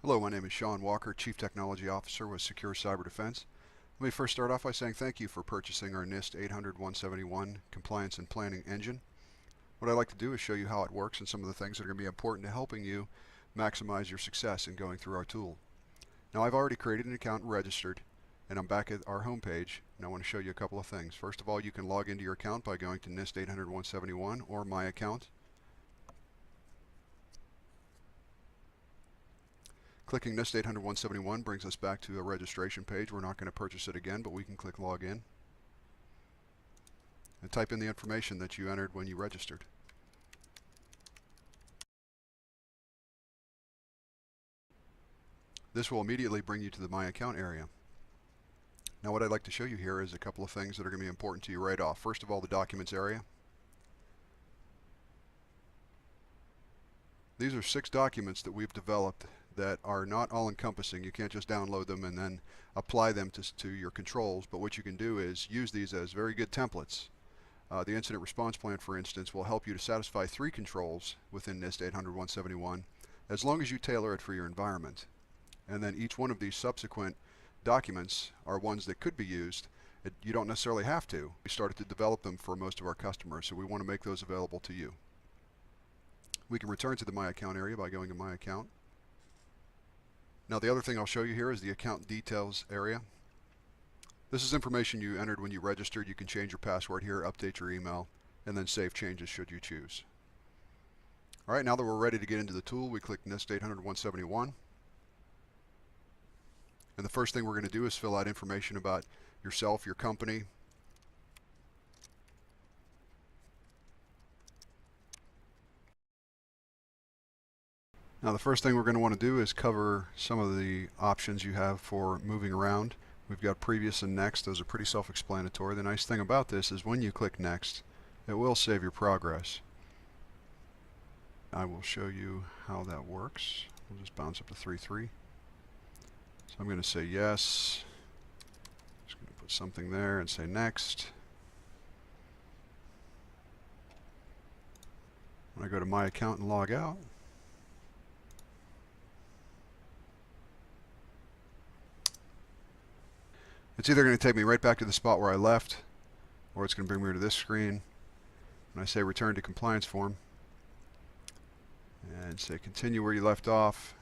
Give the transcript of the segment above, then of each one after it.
Hello, my name is Sean Walker, Chief Technology Officer with Secure Cyber Defense. Let me first start off by saying thank you for purchasing our NIST 800-171 Compliance and Planning Engine. What I'd like to do is show you how it works and some of the things that are going to be important to helping you maximize your success in going through our tool. Now, I've already created an account and registered, and I'm back at our home page, and I want to show you a couple of things. First of all, you can log into your account by going to NIST 800-171 or My Account. Clicking NIST 800-171 brings us back to a registration page. We're not going to purchase it again, but we can click Login and type in the information that you entered when you registered. This will immediately bring you to the My Account area. Now, what I'd like to show you here is a couple of things that are going to be important to you right off. First of all, the Documents area. These are 6 documents that we've developed that are not all-encompassing. You can't just download them and then apply them to your controls, but what you can do is use these as very good templates. The Incident Response Plan, for instance, will help you to satisfy 3 controls within NIST 800-171 as long as you tailor it for your environment. And then each one of these subsequent documents are ones that could be used. You don't necessarily have to. We started to develop them for most of our customers, so we want to make those available to you. We can return to the My Account area by going to My Account. Now, the other thing I'll show you here is the Account Details area. This is information you entered when you registered. You can change your password here, update your email, and then save changes should you choose. All right, now that we're ready to get into the tool, we click NIST 800-171. And the first thing we're going to do is fill out information about yourself, your company. Now, the first thing we're going to want to do is cover some of the options you have for moving around. We've got previous and next. Those are pretty self-explanatory. The nice thing about this is when you click next, it will save your progress. I will show you how that works. We'll just bounce up to 3.3. So I'm going to say yes. Just going to put something there and say next. When I go to My Account and log out, it's either going to take me right back to the spot where I left, or it's going to bring me to this screen. When I say return to compliance form, and say continue where you left off,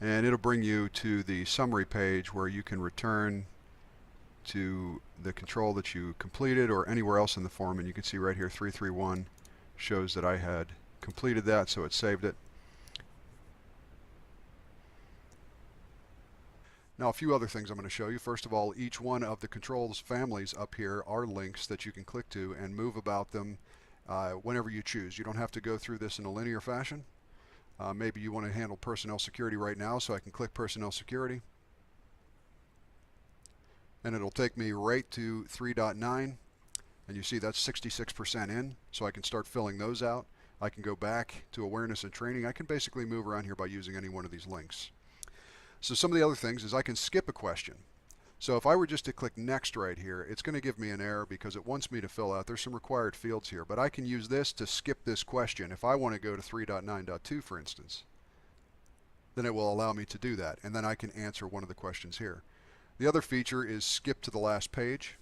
and it'll bring you to the summary page where you can return to the control that you completed or anywhere else in the form. And you can see right here 331 shows that I had completed that, so it saved it. Now, a few other things I'm going to show you. First of all, each one of the controls families up here are links that you can click to and move about them whenever you choose. You don't have to go through this in a linear fashion. Maybe you want to handle personnel security right now, so I can click personnel security. And it'll take me right to 3.9. And you see that's 66% in, so I can start filling those out. I can go back to awareness and training. I can basically move around here by using any one of these links. So some of the other things is I can skip a question. So if I were just to click next right here, it's going to give me an error because it wants me to fill out. There's some required fields here, but I can use this to skip this question. If I want to go to 3.9.2, for instance, then it will allow me to do that, and then I can answer one of the questions here. The other feature is skip to the last page,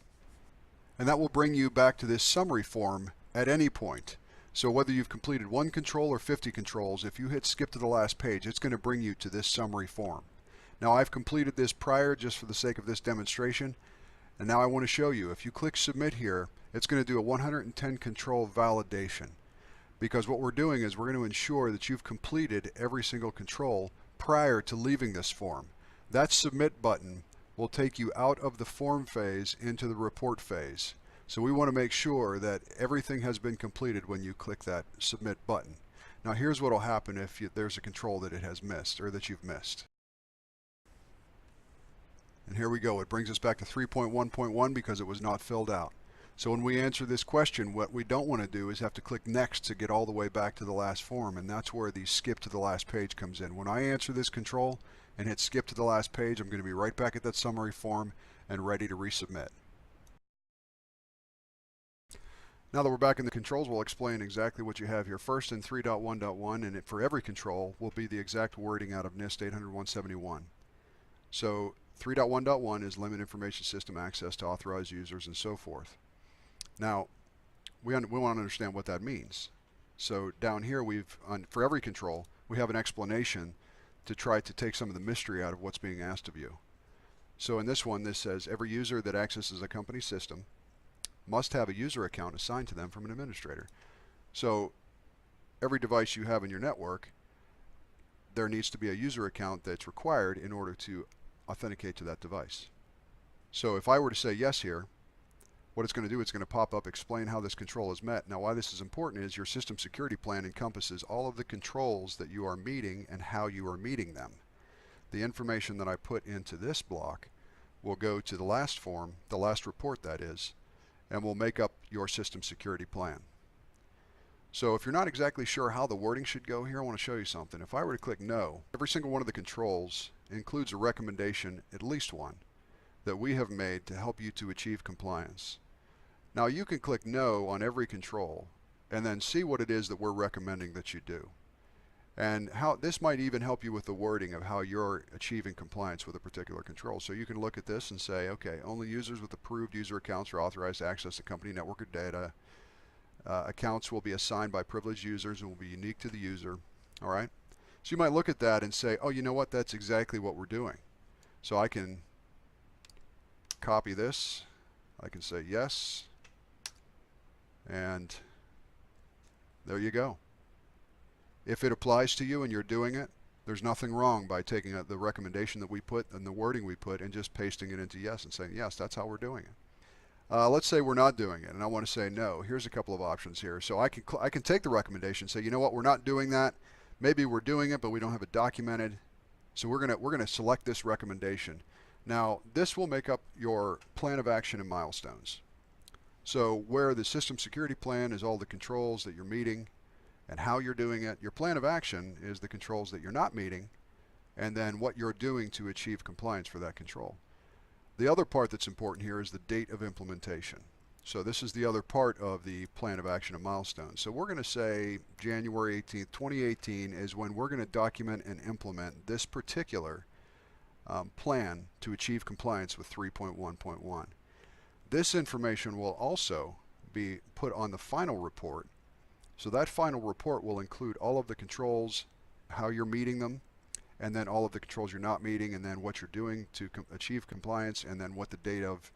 and that will bring you back to this summary form at any point. So whether you've completed 1 control or 50 controls, if you hit skip to the last page, it's going to bring you to this summary form. Now, I've completed this prior just for the sake of this demonstration, and now I want to show you. If you click submit here, it's going to do a 110 control validation, because what we're doing is we're going to ensure that you've completed every single control prior to leaving this form. That submit button will take you out of the form phase into the report phase. So we want to make sure that everything has been completed when you click that submit button. Now, here's what will happen if there's a control that it has missed or that you've missed. And here we go. It brings us back to 3.1.1 because it was not filled out. So when we answer this question, what we don't want to do is have to click next to get all the way back to the last form, and that's where the skip to the last page comes in. When I answer this control and hit skip to the last page, I'm going to be right back at that summary form and ready to resubmit. Now that we're back in the controls, we'll explain exactly what you have here. First in 3.1.1, and for every control will be the exact wording out of NIST 800-171. So 3.1.1 is limit information system access to authorized users and so forth. Now, we want to understand what that means. So down here, for every control, we have an explanation to try to take some of the mystery out of what's being asked of you. So in this one, this says every user that accesses a company system must have a user account assigned to them from an administrator. So every device you have in your network, there needs to be a user account that's required in order to authenticate to that device. So if I were to say yes here, what it's going to do, it's going to pop up, explain how this control is met. Now why this is important is your system security plan encompasses all of the controls that you are meeting and how you are meeting them. The information that I put into this block will go to the last form, the last report that is, and will make up your system security plan. So if you're not exactly sure how the wording should go here, I want to show you something. If I were to click no, every single one of the controls includes a recommendation, at least one, that we have made to help you to achieve compliance. Now you can click no on every control and then see what it is that we're recommending that you do. And how this might even help you with the wording of how you're achieving compliance with a particular control. So you can look at this and say, okay, only users with approved user accounts are authorized to access the company network or data. Accounts will be assigned by privileged users and will be unique to the user. All right. So you might look at that and say, oh, you know what? That's exactly what we're doing. So I can copy this. I can say yes. And there you go. If it applies to you and you're doing it, there's nothing wrong by taking the recommendation that we put and the wording we put and just pasting it into yes and saying, yes, that's how we're doing it. Let's say we're not doing it and I want to say no. Here's a couple of options here. So I can take the recommendation and say, you know what, we're not doing that. Maybe we're doing it, but we don't have it documented. So we're gonna select this recommendation. Now, this will make up your plan of action and milestones. So where the system security plan is all the controls that you're meeting and how you're doing it. Your plan of action is the controls that you're not meeting and then what you're doing to achieve compliance for that control. The other part that's important here is the date of implementation. So this is the other part of the plan of action and milestones. So we're going to say January 18th, 2018 is when we're going to document and implement this particular plan to achieve compliance with 3.1.1. This information will also be put on the final report. So that final report will include all of the controls, how you're meeting them, and then all of the controls you're not meeting, and then what you're doing to achieve compliance, and then what the date of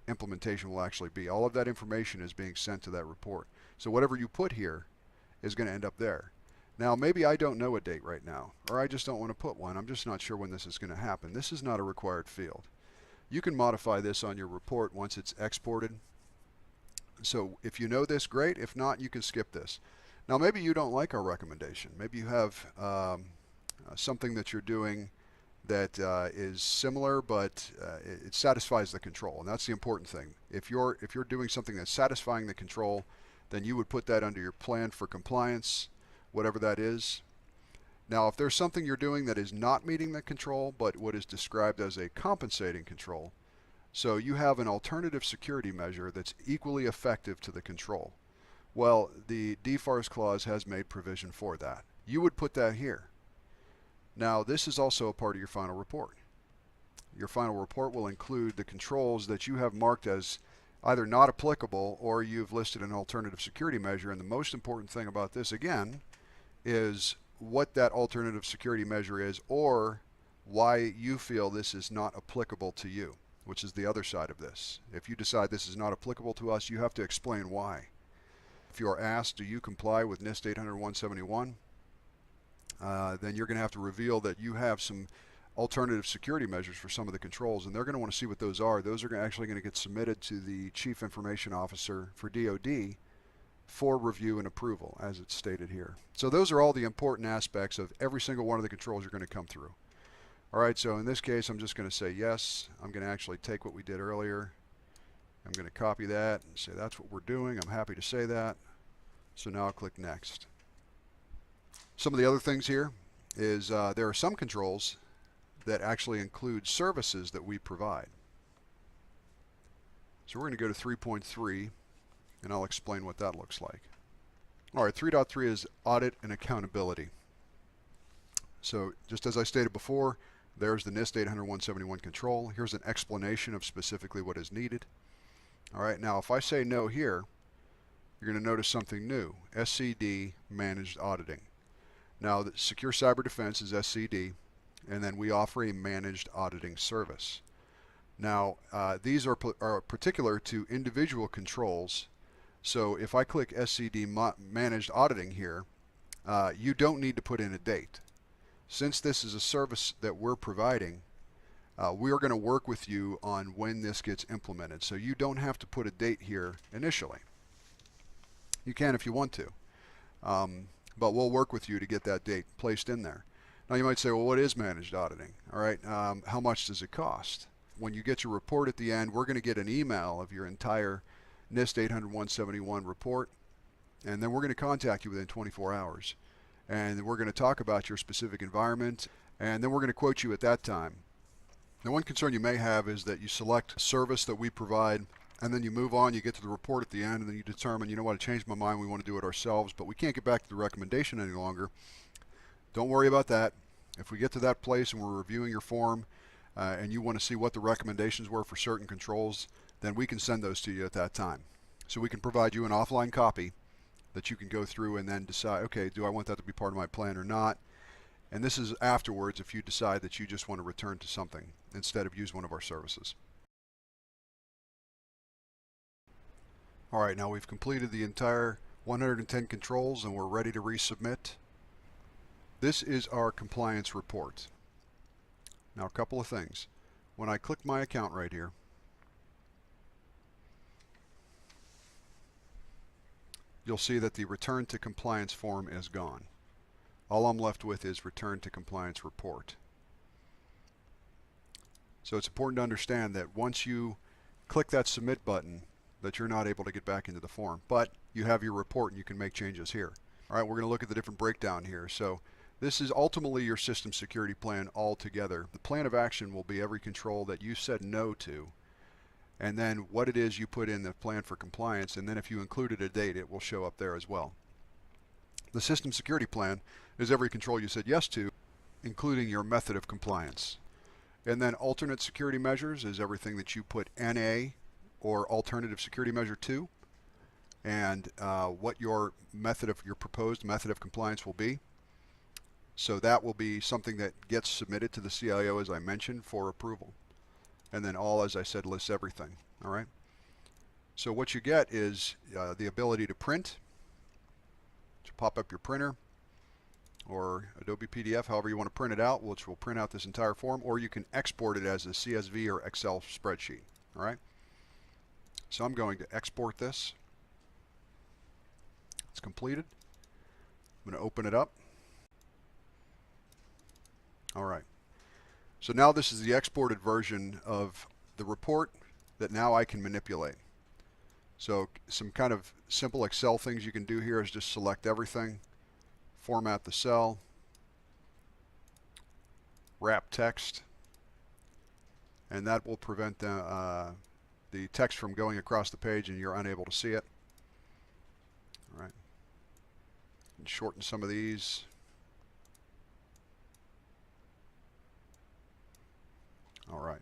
implementation will actually be. All of that information is being sent to that report. So whatever you put here is going to end up there. Now maybe I don't know a date right now, or I just don't want to put one. I'm just not sure when this is going to happen. This is not a required field. You can modify this on your report once it's exported. So if you know this, great. If not, you can skip this. Now maybe you don't like our recommendation. Maybe you have something that you're doing that is similar, but it satisfies the control, and that's the important thing. If you're doing something that's satisfying the control, then you would put that under your plan for compliance, whatever that is. Now, if there's something you're doing that is not meeting the control, but what is described as a compensating control, so you have an alternative security measure that's equally effective to the control. Well, the DFARS clause has made provision for that. You would put that here. Now, this is also a part of your final report. Your final report will include the controls that you have marked as either not applicable or you've listed an alternative security measure. And the most important thing about this, again, is what that alternative security measure is or why you feel this is not applicable to you, which is the other side of this. If you decide this is not applicable to us, you have to explain why. If you are asked, do you comply with NIST 800-171? Then you're going to have to reveal that you have some alternative security measures for some of the controls, and they're going to want to see what those are. Those are actually going to get submitted to the Chief Information Officer for DoD for review and approval, as it's stated here. So those are all the important aspects of every single one of the controls you're going to come through. All right, so in this case, I'm just going to say yes. I'm going to actually take what we did earlier. I'm going to copy that and say that's what we're doing. I'm happy to say that. So now I'll click next. Some of the other things here is there are some controls that actually include services that we provide. So we're going to go to 3.3 and I'll explain what that looks like. All right, 3.3 is audit and accountability. So just as I stated before, there's the NIST 800-171 control. Here's an explanation of specifically what is needed. All right, now if I say no here, you're going to notice something new, SCD managed auditing. Now the Secure Cyber Defense is SCD, and then we offer a managed auditing service. Now these are particular to individual controls. So if I click SCD managed auditing here, you don't need to put in a date. Since this is a service that we're providing, we are going to work with you on when this gets implemented. So you don't have to put a date here initially. You can if you want to, but we'll work with you to get that date placed in there. Now you might say, well, what is managed auditing? All right, how much does it cost? When you get your report at the end, we're going to get an email of your entire NIST 800-171 report, and then we're going to contact you within 24 hours. And we're going to talk about your specific environment, and then we're going to quote you at that time. Now, one concern you may have is that you select a service that we provide, and then you move on, you get to the report at the end, and then you determine, you know what, I changed my mind, we want to do it ourselves, but we can't get back to the recommendation any longer. Don't worry about that. If we get to that place and we're reviewing your form, and you want to see what the recommendations were for certain controls, then we can send those to you at that time. So we can provide you an offline copy that you can go through and then decide, okay, do I want that to be part of my plan or not? And this is afterwards if you decide that you just want to return to something instead of use one of our services. All right, now we've completed the entire 110 controls and we're ready to resubmit. This is our compliance report. Now a couple of things. When I click my account right here, you'll see that the return to compliance form is gone. All I'm left with is return to compliance report. So it's important to understand that once you click that submit button, that you're not able to get back into the form, but you have your report and you can make changes here. All right, we're going to look at the different breakdown here. So this is ultimately your system security plan altogether. The plan of action will be every control that you said no to, and then what it is you put in the plan for compliance, and then if you included a date, it will show up there as well. The system security plan is every control you said yes to, including your method of compliance. And then alternate security measures is everything that you put NA or alternative security measure to, and what your proposed method of compliance will be. So that will be something that gets submitted to the CIO, as I mentioned, for approval. And then all, as I said, lists everything. All right. So what you get is the ability to print, to pop up your printer, or Adobe PDF, however you want to print it out, which will print out this entire form, or you can export it as a CSV or Excel spreadsheet. All right. So I'm going to export this. It's completed. I'm going to open it up. All right. So now this is the exported version of the report that now I can manipulate. So some kind of simple Excel things you can do here is just select everything, format the cell, wrap text, and that will prevent the text from going across the page and you're unable to see it. All right. And shorten some of these. All right.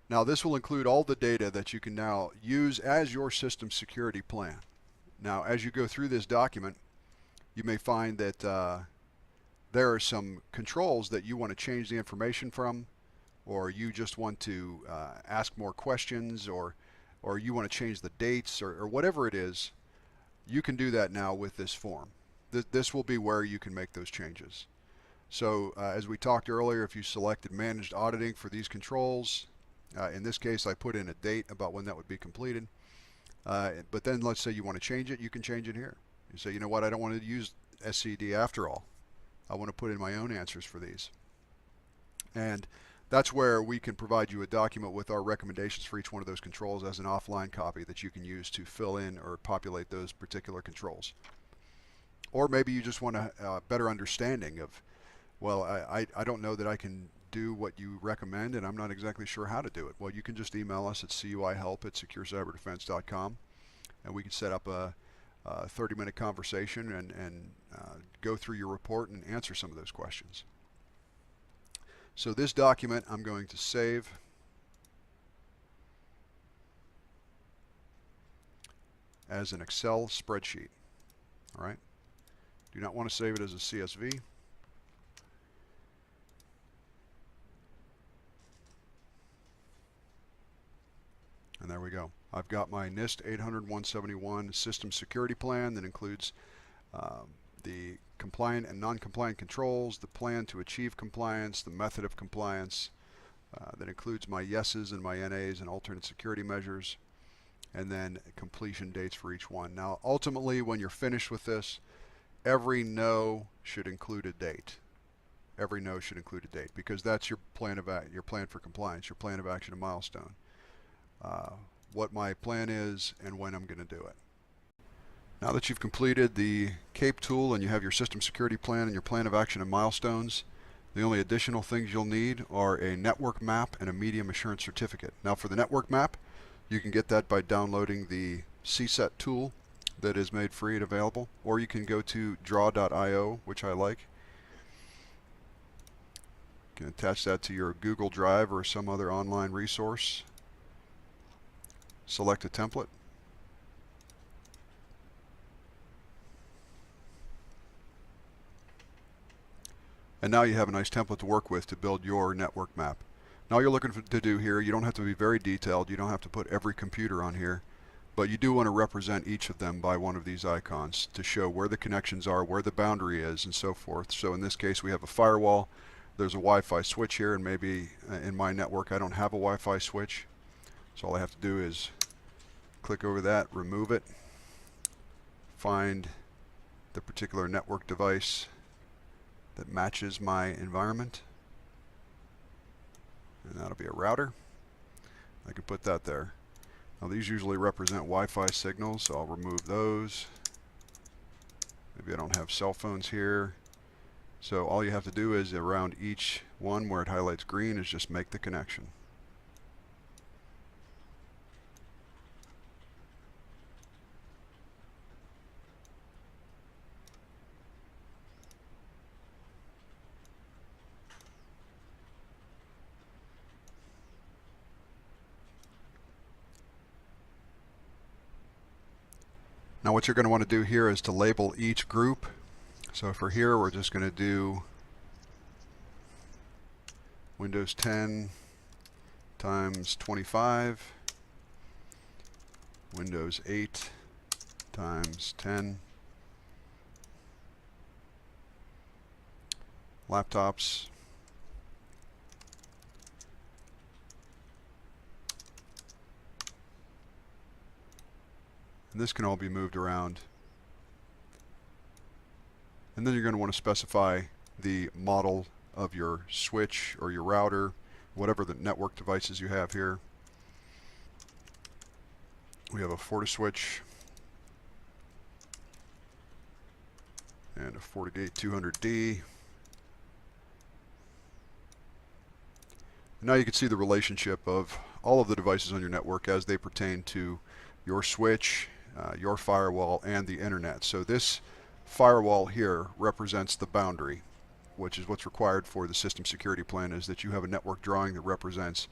Now this will include all the data that you can now use as your system security plan. Now as you go through this document, you may find that there are some controls that you want to change the information from, or you just want to ask more questions, or you want to change the dates, or whatever it is. You can do that now with this form. This will be where you can make those changes. So as we talked earlier, if you selected managed auditing for these controls, in this case I put in a date about when that would be completed, but then let's say you want to change it, you can change it here. You say, you know what, I don't want to use SCD after all. I want to put in my own answers for these. And that's where we can provide you a document with our recommendations for each one of those controls as an offline copy that you can use to fill in or populate those particular controls. Or maybe you just want a better understanding of, well, I don't know that I can do what you recommend, and I'm not exactly sure how to do it. Well, you can just email us at cuihelp@securecyberdefense.com, and we can set up a 30-minute conversation and go through your report and answer some of those questions. So this document I'm going to save as an Excel spreadsheet. All right. Do not want to save it as a CSV. And there we go. I've got my NIST 800-171 system security plan that includes the compliant and non-compliant controls, the plan to achieve compliance, the method of compliance, that includes my yeses and my NAs and alternate security measures, and then completion dates for each one. Now, ultimately, when you're finished with this, every no should include a date. Every no should include a date, because that's your plan for compliance, your plan of action and milestone. What my plan is and when I'm going to do it. Now that you've completed the CAPE tool and you have your system security plan and your plan of action and milestones, the only additional things you'll need are a network map and a medium assurance certificate. Now for the network map, you can get that by downloading the CSET tool that is made free and available, or you can go to draw.io, which I like. You can attach that to your Google Drive or some other online resource. Select a template. And now you have a nice template to work with to build your network map. Now all you're looking to do here, you don't have to be very detailed, you don't have to put every computer on here, but you do want to represent each of them by one of these icons to show where the connections are, where the boundary is, and so forth. So in this case we have a firewall, there's a Wi-Fi switch here, and maybe in my network I don't have a Wi-Fi switch. So all I have to do is click over that, remove it, find the particular network device that matches my environment, and that'll be a router. I can put that there. Now these usually represent Wi-Fi signals, so I'll remove those. Maybe I don't have cell phones here. So all you have to do is around each one where it highlights green is just make the connection. Now what you're going to want to do here is to label each group. So for here we're just going to do Windows 10 times 25, Windows 8 times 10, laptops, and this can all be moved around. And then you're going to want to specify the model of your switch or your router, whatever the network devices you have here. We have a FortiSwitch and a FortiGate 200D. Now you can see the relationship of all of the devices on your network as they pertain to your switch, your firewall, and the internet. So this firewall here represents the boundary, which is what's required for the system security plan, is that you have a network drawing that represents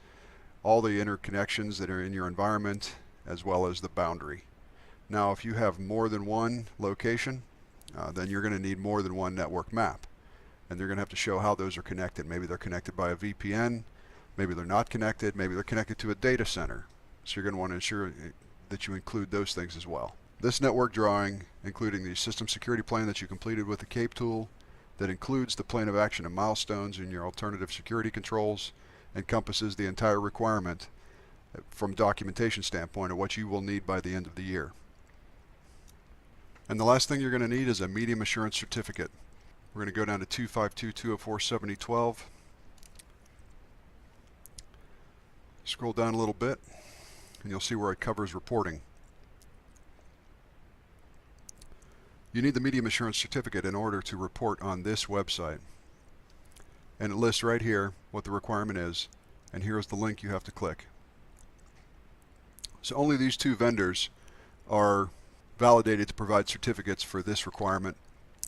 all the interconnections that are in your environment as well as the boundary. Now if you have more than one location, then you're going to need more than one network map, and they're going to have to show how those are connected. Maybe they're connected by a VPN, maybe they're not connected, maybe they're connected to a data center. So you're going to want to ensure that you include those things as well. This network drawing, including the system security plan that you completed with the CAPE tool, that includes the plan of action and milestones and your alternative security controls, encompasses the entire requirement from a documentation standpoint of what you will need by the end of the year. And the last thing you're going to need is a medium assurance certificate. We're going to go down to 252.204.7012. Scroll down a little bit, and you'll see where it covers reporting. You need the medium assurance certificate in order to report on this website. And it lists right here what the requirement is, and here's the link you have to click. So only these two vendors are validated to provide certificates for this requirement.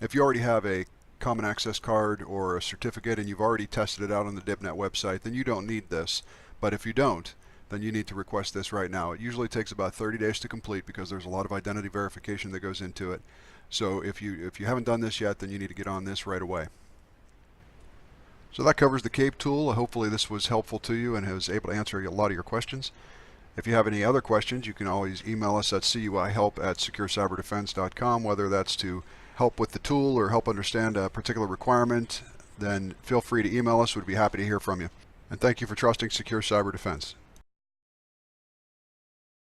If you already have a Common Access card or a certificate and you've already tested it out on the DibNet website, then you don't need this. But if you don't, then you need to request this right now. It usually takes about 30 days to complete because there's a lot of identity verification that goes into it. So if you haven't done this yet, then you need to get on this right away. So that covers the CAPE tool. Hopefully this was helpful to you and was able to answer a lot of your questions. If you have any other questions, you can always email us at cuihelp@securecyberdefense.com, whether that's to help with the tool or help understand a particular requirement. Then feel free to email us. We'd be happy to hear from you. And thank you for trusting Secure Cyber Defense.